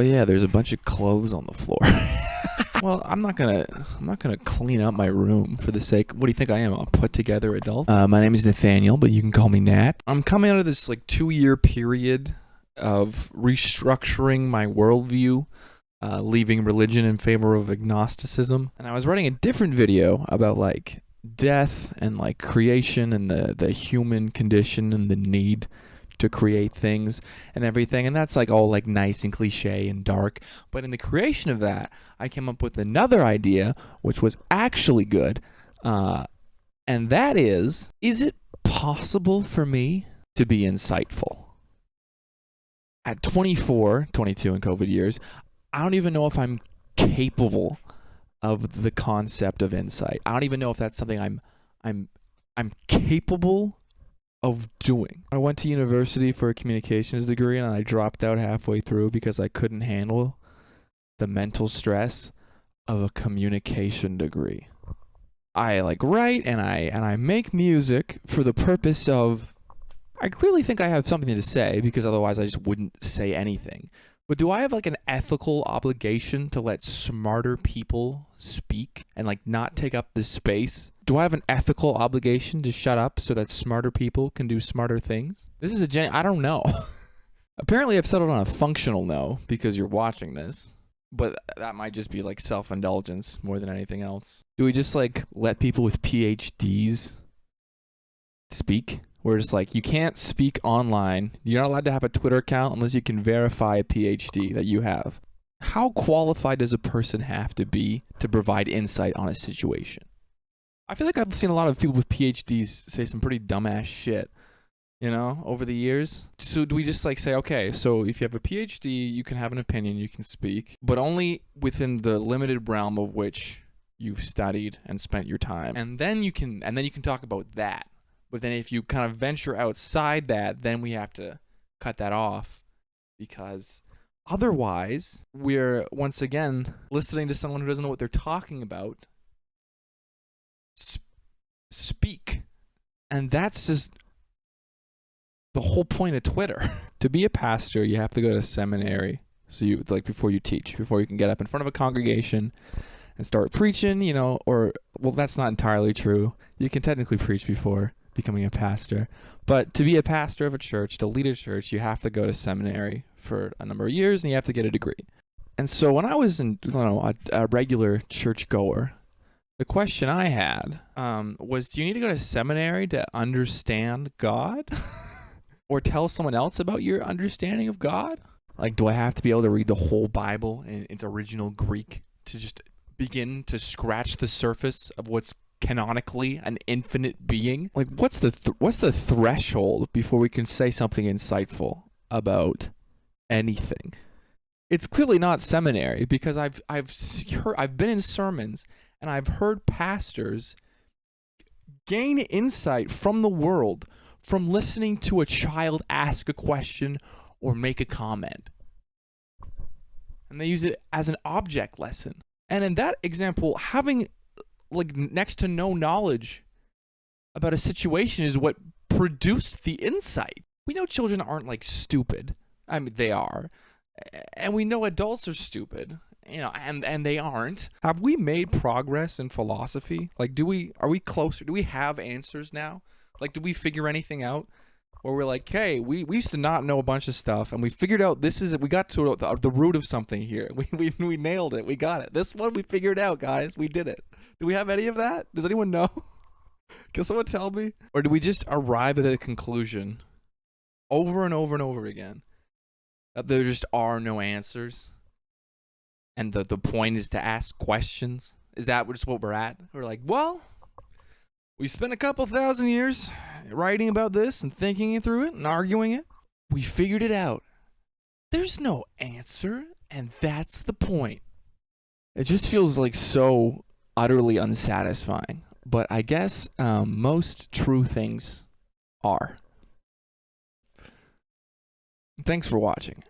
yeah, there's a bunch of clothes on the floor. Well, I'm not gonna clean up my room for the sake. What do you think I am? A put together adult? My name is Nathaniel, but you can call me Nat. I'm coming out of this like 2-year period of restructuring my worldview, leaving religion in favor of agnosticism. And I was writing a different video about like death and like creation and the human condition and the need to create things and everything, and that's like all like nice and cliche and dark. But in the creation of that, I came up with another idea which was actually good, and that is it possible for me to be insightful? At 24, 22 in COVID years, I don't even know if I'm capable of the concept of insight. I don't even know if that's something I'm capable of doing. I went to university for a communications degree and I dropped out halfway through because I couldn't handle the mental stress of a communication degree. I like write and I make music for the purpose of, I clearly think I have something to say because otherwise I just wouldn't say anything. But do I have like an ethical obligation to let smarter people speak and like not take up the space? Do I have an ethical obligation to shut up so that smarter people can do smarter things? This is I don't know. Apparently I've settled on a functional no because you're watching this, but that might just be like self-indulgence more than anything else. Do we just like let people with PhDs speak? We're just like, you can't speak online. You're not allowed to have a Twitter account unless you can verify a PhD that you have. How qualified does a person have to be to provide insight on a situation? I feel like I've seen a lot of people with PhDs say some pretty dumbass shit, you know, over the years. So do we just like say, okay, so if you have a PhD, you can have an opinion, you can speak, but only within the limited realm of which you've studied and spent your time. And then you can talk about that. But then if you kind of venture outside that, then we have to cut that off because otherwise we're once again listening to someone who doesn't know what they're talking about speak. And that's just the whole point of Twitter. To be a pastor, you have to go to seminary. So you like before you teach, before you can get up in front of a congregation and start preaching, you know, or well, that's not entirely true. You can technically preach before becoming a pastor, but to be a pastor of a church, to lead a church, you have to go to seminary for a number of years and you have to get a degree. And so when I was a regular church goer, the question I had was, do you need to go to seminary to understand God? Or tell someone else about your understanding of God? Like, do I have to be able to read the whole Bible in its original Greek to just begin to scratch the surface of what's canonically an infinite being? Like, what's the threshold before we can say something insightful about anything? It's clearly not seminary, because I've been in sermons and I've heard pastors gain insight from the world from listening to a child ask a question or make a comment, and they use it as an object lesson. And in that example, having like next to no knowledge about a situation is what produced the insight. We know children aren't like stupid. I mean, they are. And we know adults are stupid, you know, and they aren't. Have we made progress in philosophy? Like, are we closer? Do we have answers now? Like, did we figure anything out? Where we're like, hey, we used to not know a bunch of stuff, and we figured out this is it. We got to the root of something here. We nailed it. We got it. This one we figured out, guys. We did it. Do we have any of that? Does anyone know? Can someone tell me? Or do we just arrive at a conclusion over and over and over again that there just are no answers, and the point is to ask questions? Is that just what we're at? We're like, well, we spent a couple thousand years writing about this and thinking through it and arguing it. We figured it out. There's no answer, and that's the point. It just feels like so utterly unsatisfying. But I guess most true things are. Thanks for watching.